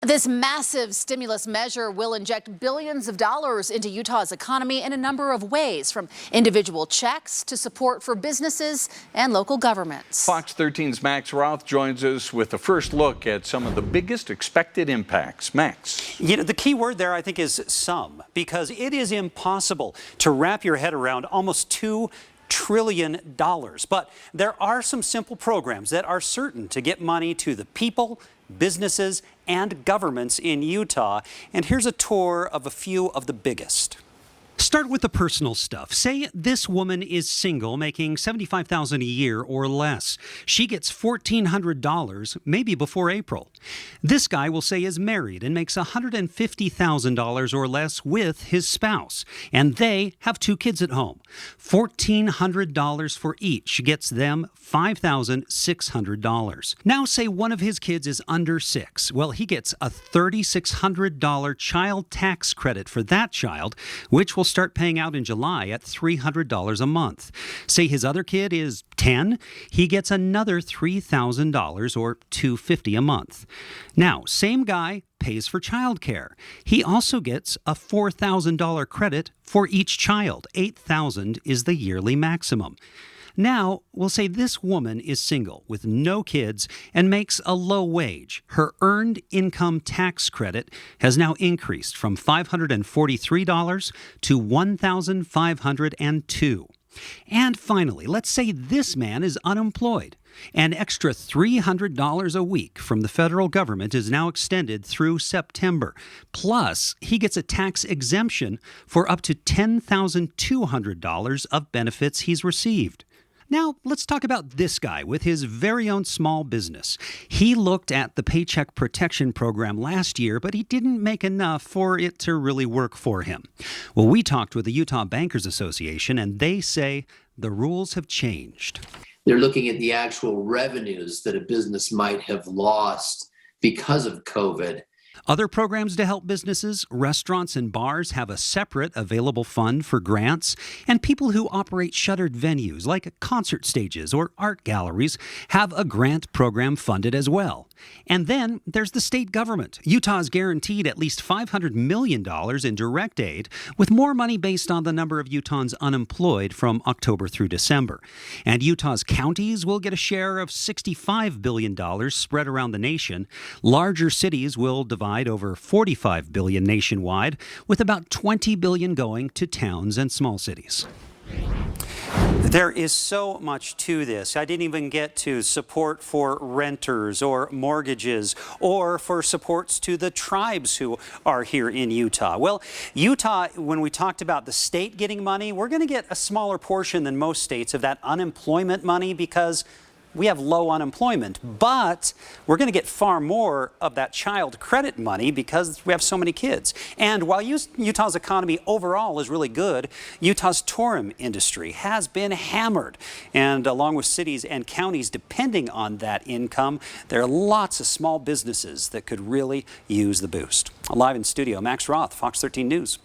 This massive stimulus measure will inject billions of dollars into Utah's economy in a number of ways, from individual checks to support for businesses and local governments. Fox 13's Max Roth joins us with a first look at some of the biggest expected impacts. Max. You know, the key word there, I think, is some, because it is impossible to wrap your head around almost $2 trillion. But there are some simple programs that are certain to get money to the people, businesses, and governments in Utah. And here's a tour of a few of the biggest. Start with the personal stuff. Say this woman is single, making $75,000 a year or less. She gets $1,400, maybe before April. This guy will say is married and makes $150,000 or less with his spouse, and they have 2 kids at home. $1,400 for each gets them $5,600. Now say one of his kids is under 6. Well, he gets a $3,600 child tax credit for that child, which will start paying out in July at $300 a month. Say his other kid is 10, he gets another $3,000 or $250 a month. Now, same guy pays for childcare. He also gets a $4,000 credit for each child. $8,000 is the yearly maximum. Now, we'll say this woman is single with no kids and makes a low wage. Her earned income tax credit has now increased from $543 to $1,502. And finally, let's say this man is unemployed. An extra $300 a week from the federal government is now extended through September. Plus, he gets a tax exemption for up to $10,200 of benefits he's received. Now, let's talk about this guy with his very own small business. He looked at the Paycheck Protection Program last year, but he didn't make enough for it to really work for him. Well, we talked with the Utah Bankers Association, and they say the rules have changed. They're looking at the actual revenues that a business might have lost because of COVID. Other programs to help businesses, restaurants and bars have a separate available fund for grants, and people who operate shuttered venues like concert stages or art galleries have a grant program funded as well. And then there's the state government. Utah's guaranteed at least $500 million in direct aid, with more money based on the number of Utahns unemployed from October through December. And Utah's counties will get a share of $65 billion spread around the nation. Larger cities will divide over $45 billion nationwide, with about $20 billion going to towns and small cities. There is so much to this. I didn't even get to support for renters or mortgages or for supports to the tribes who are here in Utah. Well, Utah, when we talked about the state getting money, we're going to get a smaller portion than most states of that unemployment money because we have low unemployment, but we're going to get far more of that child credit money because we have so many kids. And while Utah's economy overall is really good, Utah's tourism industry has been hammered. And along with cities and counties depending on that income, there are lots of small businesses that could really use the boost. Live in studio, Max Roth, Fox 13 News.